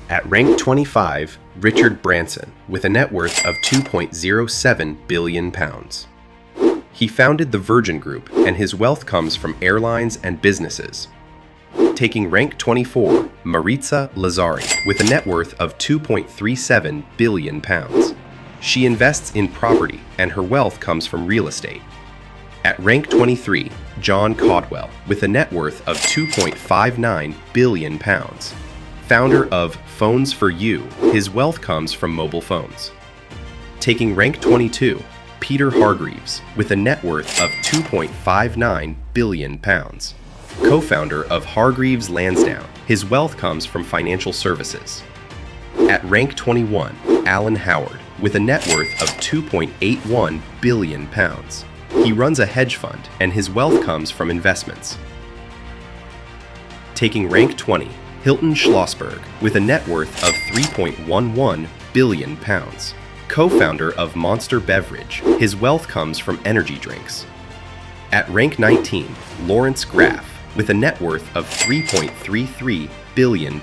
At rank 25, Richard Branson, with a net worth of £2.07 billion. He founded the Virgin Group, and his wealth comes from airlines and businesses. Taking rank 24, Maritza Lazzari, with a net worth of £2.37 billion. She invests in property, and her wealth comes from real estate. At rank 23, John Caldwell, with a net worth of £2.59 billion. Founder of Phones for You, his wealth comes from mobile phones. Taking rank 22, Peter Hargreaves, with a net worth of £2.59 billion. Co-founder of Hargreaves Lansdowne, his wealth comes from financial services. At rank 21, Alan Howard, with a net worth of £2.81 billion. He runs a hedge fund, and his wealth comes from investments. Taking rank 20, Hilton Schlossberg, with a net worth of £3.11 billion. Co-founder of Monster Beverage, his wealth comes from energy drinks. At rank 19, Lawrence Graff, with a net worth of £3.33 billion.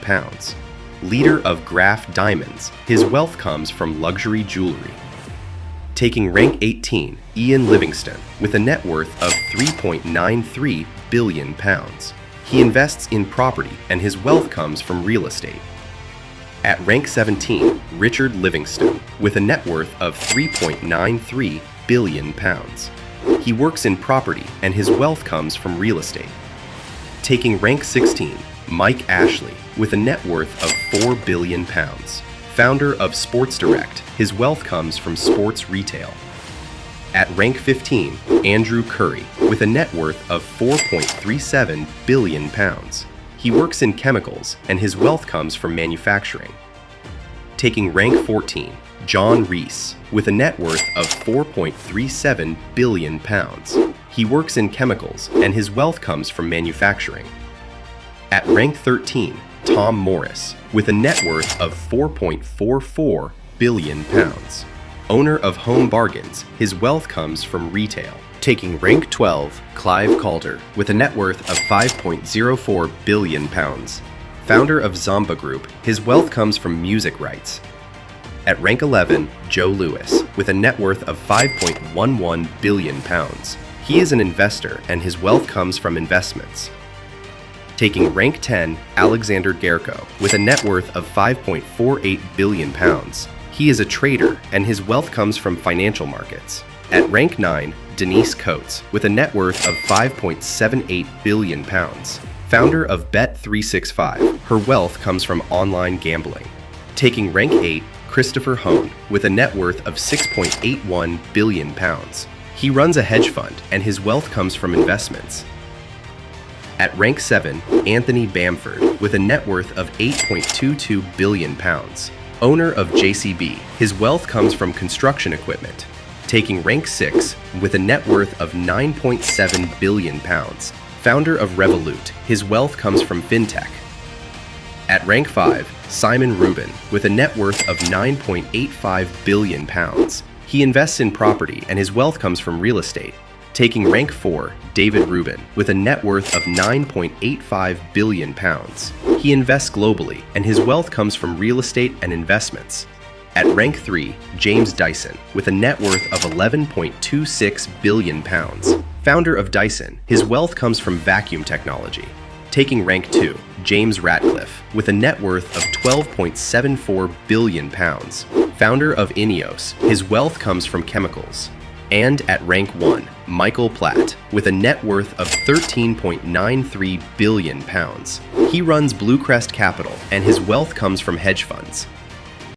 Leader of Graff Diamonds, his wealth comes from luxury jewelry. Taking rank 18, Ian Livingston, with a net worth of £3.93 billion. He invests in property, and his wealth comes from real estate. At rank 17, Richard Livingston, with a net worth of £3.93 billion. He works in property, and his wealth comes from real estate. Taking rank 16, Mike Ashley, with a net worth of £4 billion. Founder of Sports Direct, his wealth comes from sports retail. At rank 15, Andrew Curry, with a net worth of £4.37 billion. He works in chemicals, and his wealth comes from manufacturing. Taking rank 14, John Reese, with a net worth of £4.37 billion. He works in chemicals, and his wealth comes from manufacturing. At rank 13, Tom Morris, with a net worth of £4.44 billion. Owner of Home Bargains, his wealth comes from retail. Taking rank 12, Clive Calder, with a net worth of £5.04 billion. Founder of Zomba Group, his wealth comes from music rights. At rank 11, Joe Lewis, with a net worth of £5.11 billion. He is an investor, and his wealth comes from investments. Taking rank 10, Alexander Gerko, with a net worth of £5.48 billion. He is a trader, and his wealth comes from financial markets. At rank 9, Denise Coates, with a net worth of £5.78 billion. Founder of Bet365, her wealth comes from online gambling. Taking rank 8, Christopher Hone, with a net worth of £6.81 billion. He runs a hedge fund, and his wealth comes from investments. At rank 7, Anthony Bamford, with a net worth of £8.22 billion. Owner of JCB, his wealth comes from construction equipment. Taking rank 6, with a net worth of £9.7 billion. Founder of Revolut, his wealth comes from fintech. At rank 5, Simon Rubin, with a net worth of £9.85 billion. He invests in property, and his wealth comes from real estate. Taking rank 4, David Rubin, with a net worth of £9.85 billion. He invests globally, and his wealth comes from real estate and investments. At rank 3, James Dyson, with a net worth of £11.26 billion. Founder of Dyson, his wealth comes from vacuum technology. Taking rank 2, James Ratcliffe, with a net worth of £12.74 billion. Founder of Ineos, his wealth comes from chemicals. And at rank 1, Michael Platt, with a net worth of £13.93 billion. He runs Bluecrest Capital, and his wealth comes from hedge funds.